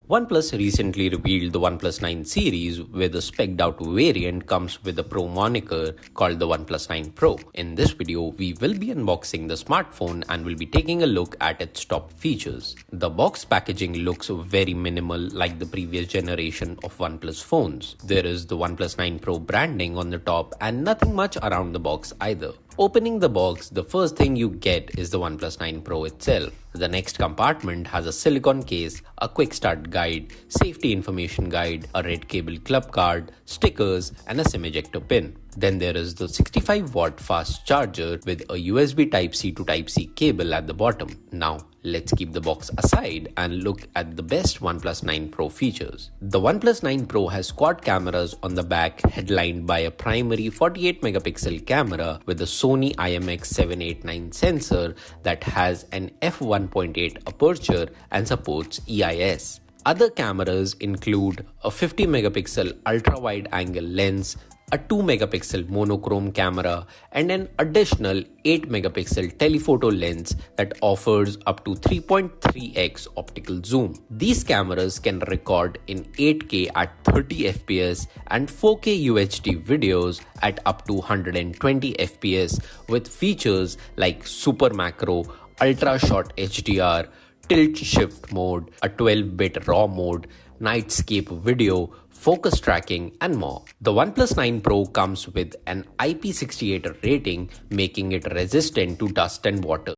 OnePlus recently revealed the OnePlus 9 series, where the spec'd out variant comes with a Pro moniker called the OnePlus 9 Pro. In this video, we will be unboxing the smartphone and will be taking a look at its top features. The box packaging looks very minimal like the previous generation of OnePlus phones. There is the OnePlus 9 Pro branding on the top and nothing much around the box either. Opening the box, the first thing you get is the OnePlus 9 Pro itself. The next compartment has a silicone case, a quick start guide, safety information guide, a red cable club card, stickers, and a SIM ejector pin. Then there is the 65-watt fast charger with a USB Type-C to Type-C cable at the bottom. Now, let's keep the box aside and look at the best OnePlus 9 Pro features. The OnePlus 9 Pro has quad cameras on the back, headlined by a primary 48-megapixel camera with a Sony IMX789 sensor that has an f1.8 aperture and supports EIS. Other cameras include a 50-megapixel ultra-wide-angle lens, a 2-megapixel monochrome camera, and an additional 8-megapixel telephoto lens that offers up to 3.3x optical zoom. These cameras can record in 8K at 30 fps and 4K UHD videos at up to 120 fps with features like super macro, ultra short HDR, tilt shift mode, a 12-bit RAW mode, nightscape video, focus tracking, and more. The OnePlus 9 Pro comes with an IP68 rating, making it resistant to dust and water.